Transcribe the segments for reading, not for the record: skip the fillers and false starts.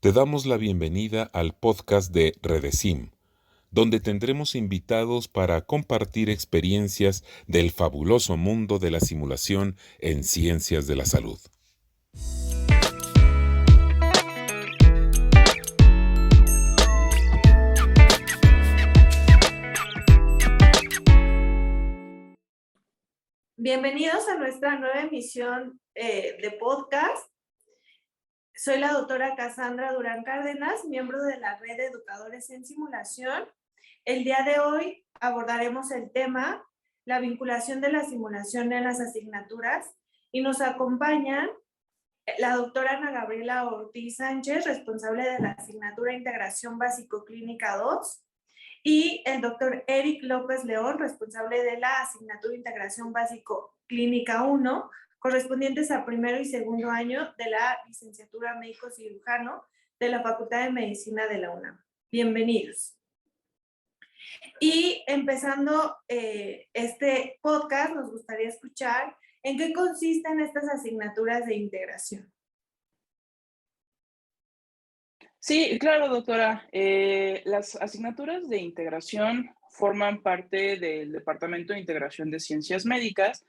Te damos la bienvenida al podcast de Redesim, donde tendremos invitados para compartir experiencias del fabuloso mundo de la simulación en ciencias de la salud. Bienvenidos a nuestra nueva emisión de podcast. Soy la doctora Cassandra Durán Cárdenas, miembro de la Red de Educadores en Simulación. El día de hoy abordaremos el tema, la vinculación de la simulación en las asignaturas, y nos acompañan la doctora Ana Gabriela Ortiz Sánchez, responsable de la asignatura Integración Básico Clínica 2, y el doctor Eric López León, responsable de la asignatura Integración Básico Clínica 1, correspondientes a primero y segundo año de la licenciatura médico cirujano de la Facultad de Medicina de la UNAM. Bienvenidos. Y empezando este podcast, nos gustaría escuchar en qué consisten estas asignaturas de integración. Sí, claro, doctora. Las asignaturas de integración forman parte del Departamento de Integración de Ciencias Médicas,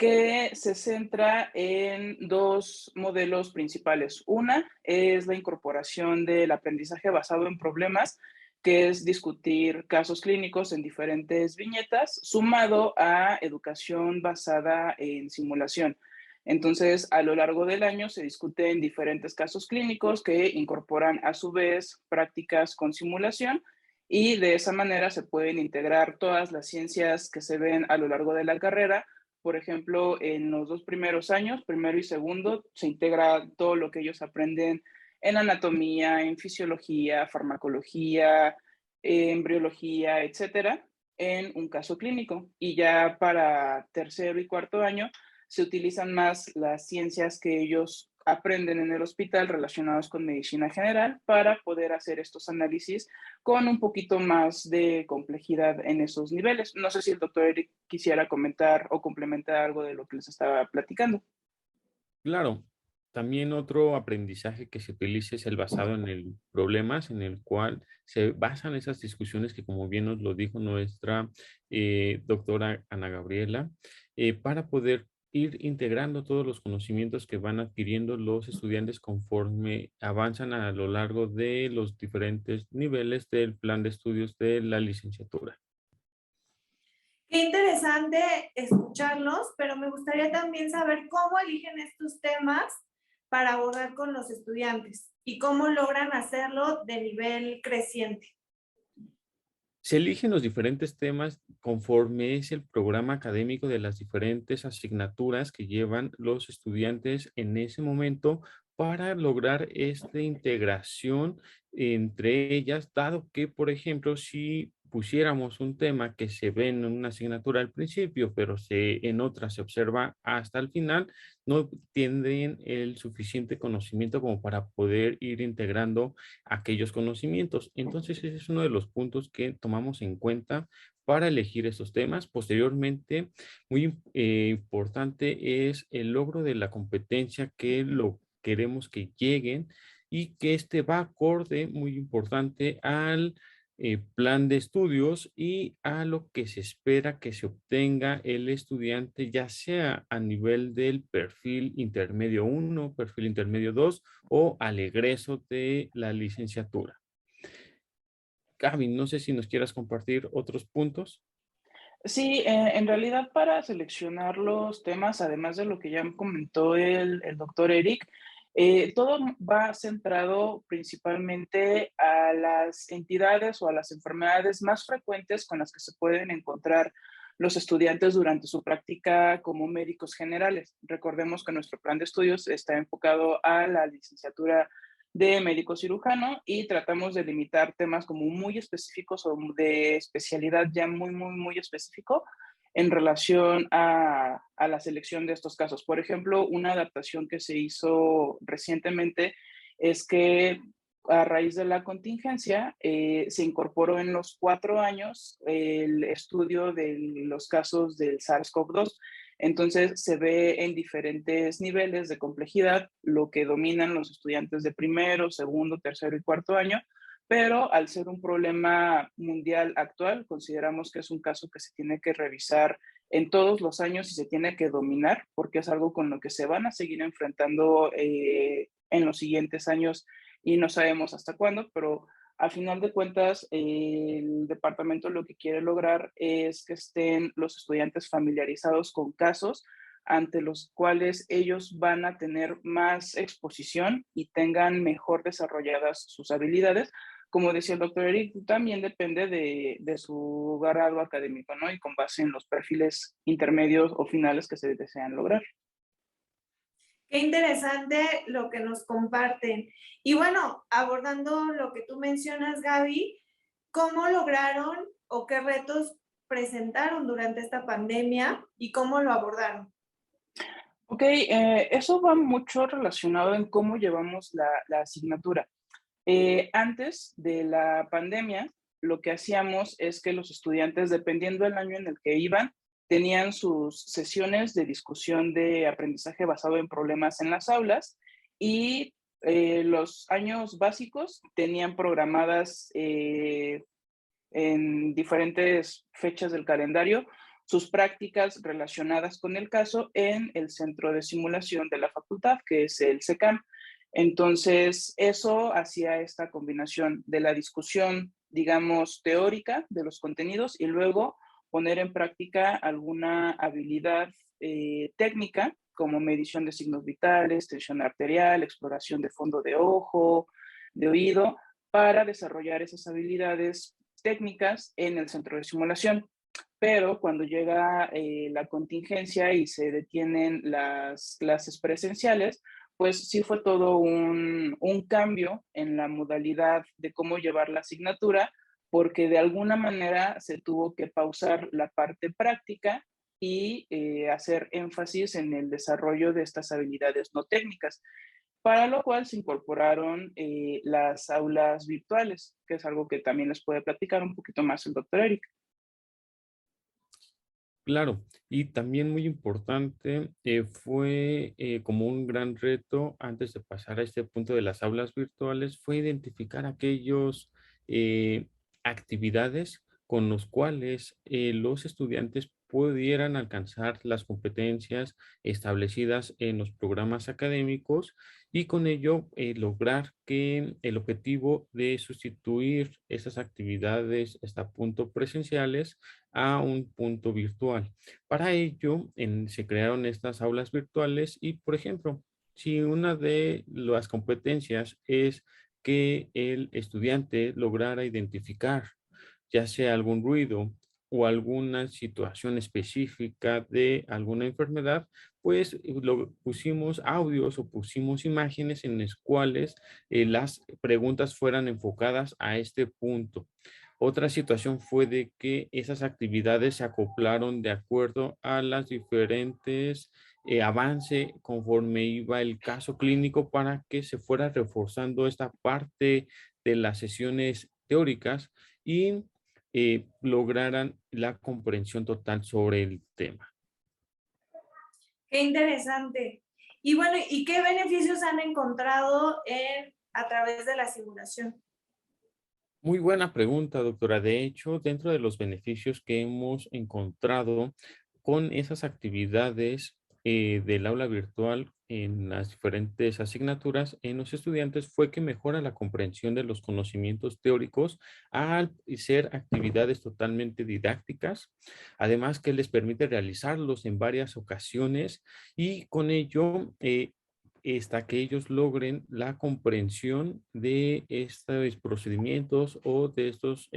que se centra en dos modelos principales. Una es la incorporación del aprendizaje basado en problemas, que es discutir casos clínicos en diferentes viñetas, sumado a educación basada en simulación. Entonces, a lo largo del año se discuten diferentes casos clínicos que incorporan a su vez prácticas con simulación, y de esa manera se pueden integrar todas las ciencias que se ven a lo largo de la carrera. Por ejemplo, en los dos primeros años, primero y segundo, se integra todo lo que ellos aprenden en anatomía, en fisiología, farmacología, embriología, etcétera, en un caso clínico. Y ya para tercero y cuarto año se utilizan más las ciencias que ellos aprenden en el hospital relacionados con medicina general para poder hacer estos análisis con un poquito más de complejidad en esos niveles. No sé si el doctor Eric quisiera comentar o complementar algo de lo que les estaba platicando. Claro, también otro aprendizaje que se utiliza es el basado en el problemas, en el cual se basan esas discusiones que, como bien nos lo dijo nuestra doctora Ana Gabriela, para poder ir integrando todos los conocimientos que van adquiriendo los estudiantes conforme avanzan a lo largo de los diferentes niveles del plan de estudios de la licenciatura. Qué interesante escucharlos, pero me gustaría también saber cómo eligen estos temas para abordar con los estudiantes y cómo logran hacerlo de nivel creciente. Se eligen los diferentes temas conforme es el programa académico de las diferentes asignaturas que llevan los estudiantes en ese momento para lograr esta integración entre ellas, dado que, por ejemplo, si pusiéramos un tema que se ve en una asignatura al principio, pero en otra se observa hasta el final, no tienen el suficiente conocimiento como para poder ir integrando aquellos conocimientos. Entonces, ese es uno de los puntos que tomamos en cuenta para elegir estos temas. Posteriormente, muy importante es el logro de la competencia que lo queremos que lleguen y que este va acorde, muy importante, al plan de estudios y a lo que se espera que se obtenga el estudiante, ya sea a nivel del perfil intermedio 1, perfil intermedio 2 o al egreso de la licenciatura. Gaby, no sé si nos quieras compartir otros puntos. Sí, en realidad para seleccionar los temas, además de lo que ya comentó el doctor Eric, todo va centrado principalmente a las entidades o a las enfermedades más frecuentes con las que se pueden encontrar los estudiantes durante su práctica como médicos generales. Recordemos que nuestro plan de estudios está enfocado a la licenciatura de médico cirujano y tratamos de limitar temas como muy específicos o de especialidad ya muy específico en relación a la selección de estos casos. Por ejemplo, una adaptación que se hizo recientemente es que a raíz de la contingencia, se incorporó en los 4 años el estudio de los casos del SARS-CoV-2. Entonces, se ve en diferentes niveles de complejidad lo que dominan los estudiantes de primero, segundo, tercero y cuarto año, pero al ser un problema mundial actual, consideramos que es un caso que se tiene que revisar en todos los años y se tiene que dominar, porque es algo con lo que se van a seguir enfrentando en los siguientes años y no sabemos hasta cuándo, pero al final de cuentas el departamento lo que quiere lograr es que estén los estudiantes familiarizados con casos ante los cuales ellos van a tener más exposición y tengan mejor desarrolladas sus habilidades. Como decía el doctor Eric, también depende de su grado académico, ¿no? Y con base en los perfiles intermedios o finales que se desean lograr. Qué interesante lo que nos comparten. Y bueno, abordando lo que tú mencionas, Gaby, ¿cómo lograron o qué retos presentaron durante esta pandemia y cómo lo abordaron? Ok, eso va mucho relacionado en cómo llevamos la asignatura. Antes de la pandemia, lo que hacíamos es que los estudiantes, dependiendo del año en el que iban, tenían sus sesiones de discusión de aprendizaje basado en problemas en las aulas y los años básicos tenían programadas en diferentes fechas del calendario sus prácticas relacionadas con el caso en el centro de simulación de la facultad, que es el SECAM. Entonces, eso hacía esta combinación de la discusión, digamos, teórica de los contenidos y luego poner en práctica alguna habilidad técnica, como medición de signos vitales, tensión arterial, exploración de fondo de ojo, de oído, para desarrollar esas habilidades técnicas en el centro de simulación. Pero cuando llega la contingencia y se detienen las clases presenciales, pues sí fue todo un cambio en la modalidad de cómo llevar la asignatura, porque de alguna manera se tuvo que pausar la parte práctica y hacer énfasis en el desarrollo de estas habilidades no técnicas, para lo cual se incorporaron las aulas virtuales, que es algo que también les puede platicar un poquito más el doctor Eric. Claro, y también muy importante fue como un gran reto antes de pasar a este punto de las aulas virtuales, fue identificar aquellos actividades con los cuales los estudiantes pudieran alcanzar las competencias establecidas en los programas académicos y con ello lograr que el objetivo de sustituir esas actividades hasta punto presenciales a un punto virtual. Para ello, se crearon estas aulas virtuales y, por ejemplo, si una de las competencias es que el estudiante lograra identificar ya sea algún ruido o alguna situación específica de alguna enfermedad, pues lo pusimos audios o pusimos imágenes en las cuales las preguntas fueran enfocadas a este punto. Otra situación fue de que esas actividades se acoplaron de acuerdo a las diferentes avance conforme iba el caso clínico para que se fuera reforzando esta parte de las sesiones teóricas y lograran la comprensión total sobre el tema. Qué interesante. Y bueno, ¿y qué beneficios han encontrado a través de la simulación? Muy buena pregunta, doctora. De hecho, dentro de los beneficios que hemos encontrado con esas actividades del aula virtual en las diferentes asignaturas en los estudiantes fue que mejora la comprensión de los conocimientos teóricos al ser actividades totalmente didácticas, además que les permite realizarlos en varias ocasiones y con ello hasta que ellos logren la comprensión de estos procedimientos o de estos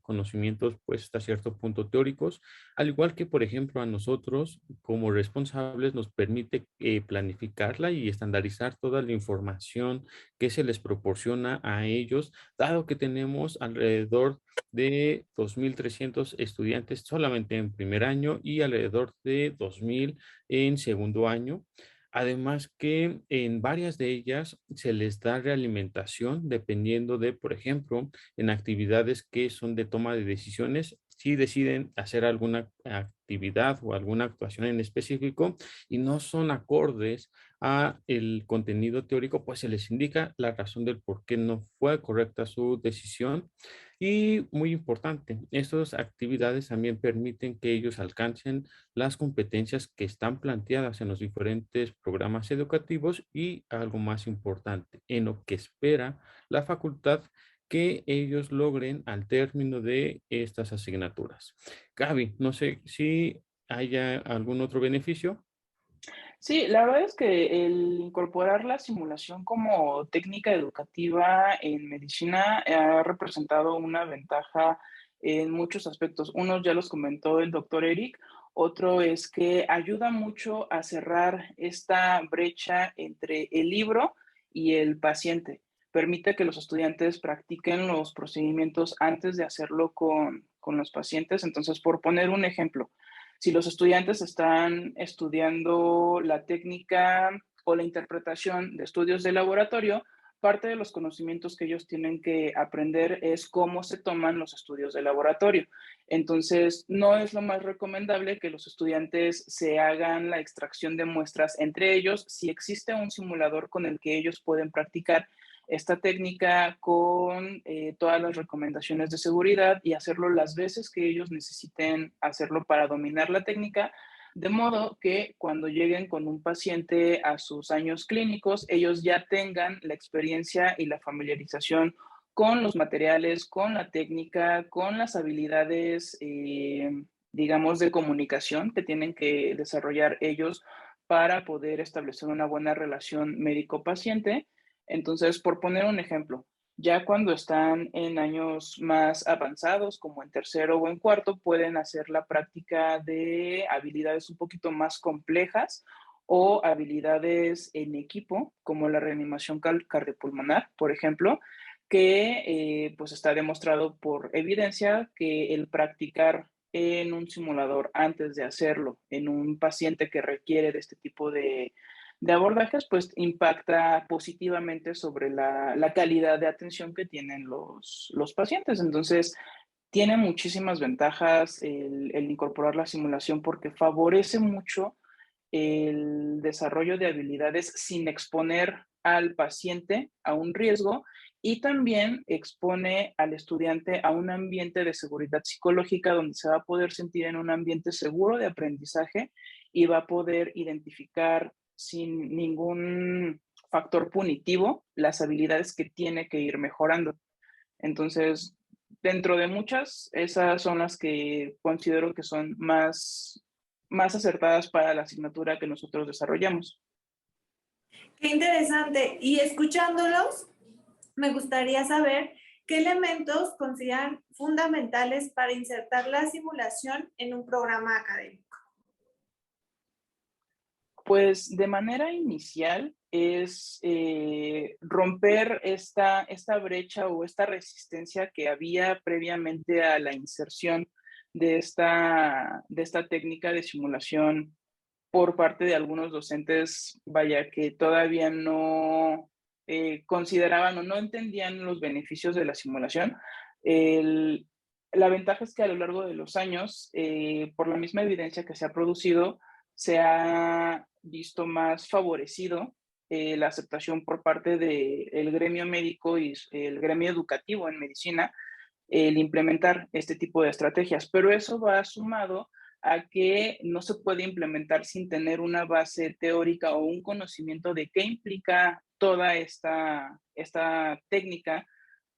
conocimientos, pues hasta cierto punto teóricos, al igual que, por ejemplo, a nosotros como responsables nos permite planificarla y estandarizar toda la información que se les proporciona a ellos, dado que tenemos alrededor de 2.300 estudiantes solamente en primer año y alrededor de 2.000 en segundo año. Además que en varias de ellas se les da realimentación dependiendo de, por ejemplo, en actividades que son de toma de decisiones, si deciden hacer alguna actividad o alguna actuación en específico y no son acordes a el contenido teórico, pues se les indica la razón del por qué no fue correcta su decisión. Y muy importante, estas actividades también permiten que ellos alcancen las competencias que están planteadas en los diferentes programas educativos y algo más importante, en lo que espera la facultad que ellos logren al término de estas asignaturas. Gaby, no sé si haya algún otro beneficio. Sí, la verdad es que el incorporar la simulación como técnica educativa en medicina ha representado una ventaja en muchos aspectos. Unos ya los comentó el doctor Eric, otro es que ayuda mucho a cerrar esta brecha entre el libro y el paciente. Permite que los estudiantes practiquen los procedimientos antes de hacerlo con los pacientes. Entonces, por poner un ejemplo, si los estudiantes están estudiando la técnica o la interpretación de estudios de laboratorio, parte de los conocimientos que ellos tienen que aprender es cómo se toman los estudios de laboratorio. Entonces, no es lo más recomendable que los estudiantes se hagan la extracción de muestras entre ellos. Si existe un simulador con el que ellos pueden practicar esta técnica con todas las recomendaciones de seguridad y hacerlo las veces que ellos necesiten hacerlo para dominar la técnica, de modo que cuando lleguen con un paciente a sus años clínicos, ellos ya tengan la experiencia y la familiarización con los materiales, con la técnica, con las habilidades, digamos, de comunicación que tienen que desarrollar ellos para poder establecer una buena relación médico-paciente. Entonces, por poner un ejemplo, ya cuando están en años más avanzados, como en tercero o en cuarto, pueden hacer la práctica de habilidades un poquito más complejas o habilidades en equipo, como la reanimación cardiopulmonar, por ejemplo, que pues está demostrado por evidencia que el practicar en un simulador antes de hacerlo en un paciente que requiere de este tipo de abordajes, pues impacta positivamente sobre la calidad de atención que tienen los pacientes. Entonces, tiene muchísimas ventajas el incorporar la simulación porque favorece mucho el desarrollo de habilidades sin exponer al paciente a un riesgo y también expone al estudiante a un ambiente de seguridad psicológica donde se va a poder sentir en un ambiente seguro de aprendizaje y va a poder identificar sin ningún factor punitivo las habilidades que tiene que ir mejorando. Entonces, dentro de muchas, esas son las que considero que son más acertadas para la asignatura que nosotros desarrollamos. Qué interesante. Y escuchándolos, me gustaría saber qué elementos consideran fundamentales para insertar la simulación en un programa académico. Pues de manera inicial es romper esta brecha o esta resistencia que había previamente a la inserción de esta técnica de simulación por parte de algunos docentes, vaya, que todavía no consideraban o no entendían los beneficios de la simulación. La ventaja es que a lo largo de los años, por la misma evidencia que se ha producido, se ha visto más favorecido la aceptación por parte del gremio médico y el gremio educativo en medicina, el implementar este tipo de estrategias, pero eso va sumado a que no se puede implementar sin tener una base teórica o un conocimiento de qué implica toda esta técnica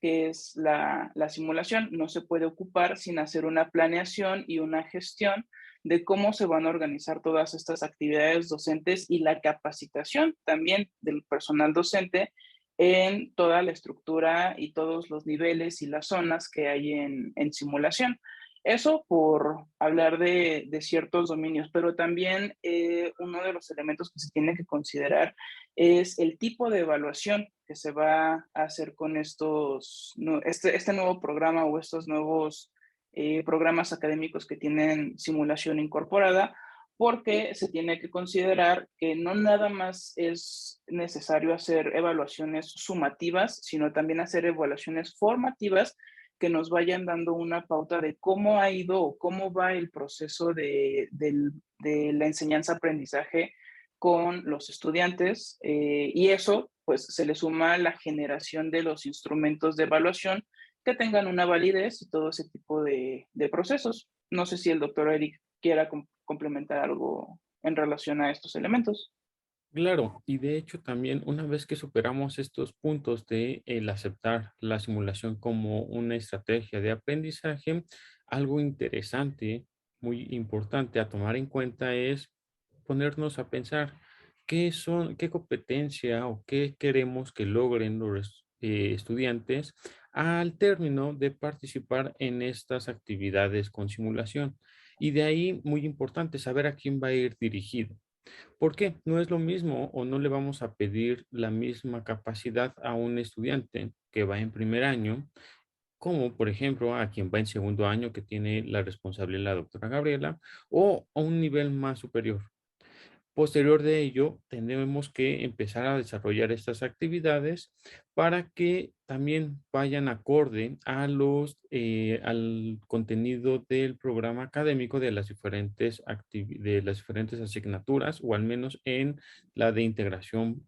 que es la simulación. No se puede ocupar sin hacer una planeación y una gestión de cómo se van a organizar todas estas actividades docentes y la capacitación también del personal docente en toda la estructura y todos los niveles y las zonas que hay en simulación. Eso por hablar de ciertos dominios, pero también uno de los elementos que se tiene que considerar es el tipo de evaluación que se va a hacer con este nuevo programa o estos nuevos programas académicos que tienen simulación incorporada, porque se tiene que considerar que no nada más es necesario hacer evaluaciones sumativas, sino también hacer evaluaciones formativas que nos vayan dando una pauta de cómo ha ido o cómo va el proceso de la enseñanza-aprendizaje con los estudiantes, y eso pues se le suma la generación de los instrumentos de evaluación que tengan una validez y todo ese tipo de procesos. No sé si el doctor Eric quiera complementar algo en relación a estos elementos. Claro, y de hecho también una vez que superamos estos puntos de el aceptar la simulación como una estrategia de aprendizaje, algo interesante, muy importante a tomar en cuenta es ponernos a pensar qué competencia o qué queremos que logren los estudiantes al término de participar en estas actividades con simulación. Y de ahí, muy importante, saber a quién va a ir dirigido. ¿Por qué? No es lo mismo o no le vamos a pedir la misma capacidad a un estudiante que va en primer año, como por ejemplo a quien va en segundo año, que tiene la responsabilidad la doctora Gabriela, o a un nivel más superior. Posterior de ello, tenemos que empezar a desarrollar estas actividades para que también vayan acorde a al contenido del programa académico de de las diferentes asignaturas, o al menos en la de integración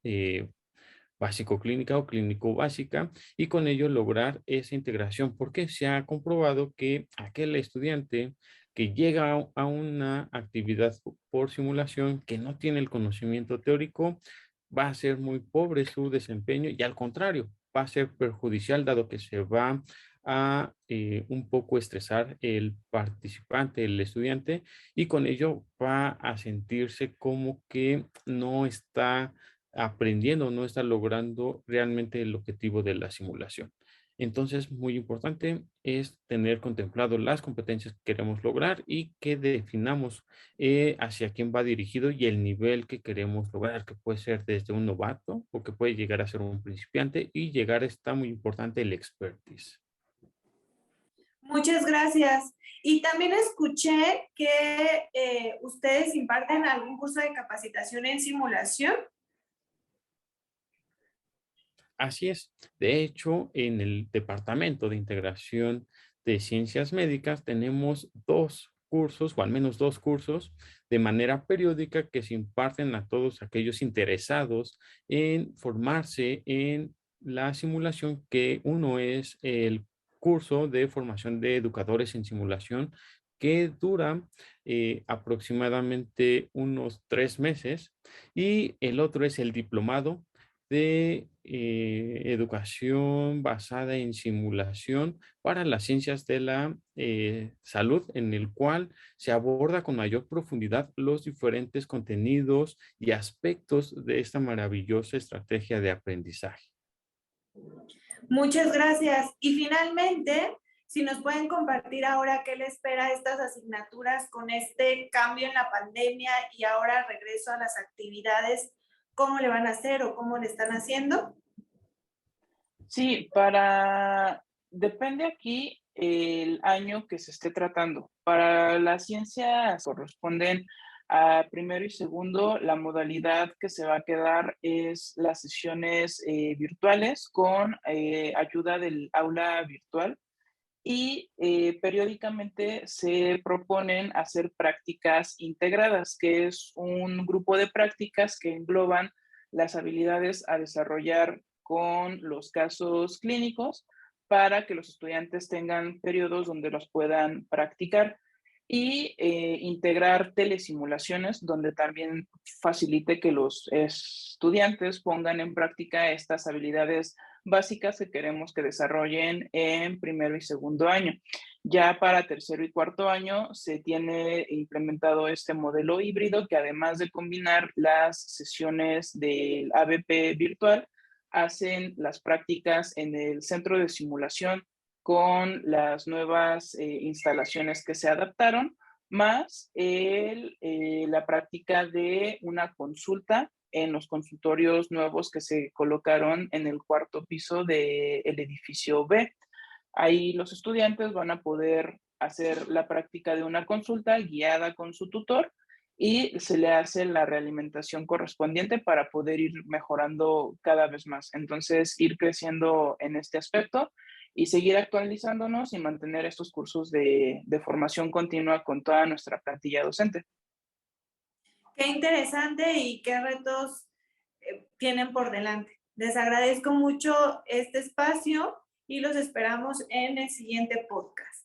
básico-clínica o clínico-básica, y con ello lograr esa integración, porque se ha comprobado que aquel estudiante que llega a una actividad por simulación que no tiene el conocimiento teórico, va a ser muy pobre su desempeño y al contrario, va a ser perjudicial dado que se va a un poco estresar el participante, el estudiante, y con ello va a sentirse como que no está aprendiendo, no está logrando realmente el objetivo de la simulación. Entonces, muy importante es tener contemplado las competencias que queremos lograr y que definamos hacia quién va dirigido y el nivel que queremos lograr, que puede ser desde un novato o que puede llegar a ser un principiante, y llegar está muy importante el expertise. Muchas gracias. Y también escuché que ustedes imparten algún curso de capacitación en simulación. Así es. De hecho, en el Departamento de Integración de Ciencias Médicas tenemos dos cursos, o al menos dos cursos, de manera periódica que se imparten a todos aquellos interesados en formarse en la simulación, que uno es el curso de formación de educadores en simulación, que dura aproximadamente unos 3 meses, y el otro es el diplomado de educación basada en simulación para las ciencias de la salud, en el cual se aborda con mayor profundidad los diferentes contenidos y aspectos de esta maravillosa estrategia de aprendizaje. Muchas gracias. Y finalmente, si nos pueden compartir ahora qué le espera a estas asignaturas con este cambio en la pandemia y ahora regreso a las actividades, ¿cómo le van a hacer o cómo le están haciendo? Sí, depende aquí el año que se esté tratando. Para las ciencias corresponden a primero y segundo, la modalidad que se va a quedar es las sesiones virtuales con ayuda del aula virtual, y periódicamente se proponen hacer prácticas integradas, que es un grupo de prácticas que engloban las habilidades a desarrollar con los casos clínicos para que los estudiantes tengan periodos donde los puedan practicar, y integrar telesimulaciones donde también facilite que los estudiantes pongan en práctica estas habilidades básicas que queremos que desarrollen en primero y segundo año. Ya para tercero y cuarto año se tiene implementado este modelo híbrido que, además de combinar las sesiones del ABP virtual, hacen las prácticas en el centro de simulación con las nuevas instalaciones que se adaptaron, más la práctica de una consulta en los consultorios nuevos que se colocaron en el cuarto piso del edificio B. Ahí los estudiantes van a poder hacer la práctica de una consulta guiada con su tutor, y se le hace la realimentación correspondiente para poder ir mejorando cada vez más. Entonces, ir creciendo en este aspecto y seguir actualizándonos y mantener estos cursos de formación continua con toda nuestra plantilla docente. Qué interesante y qué retos tienen por delante. Les agradezco mucho este espacio y los esperamos en el siguiente podcast.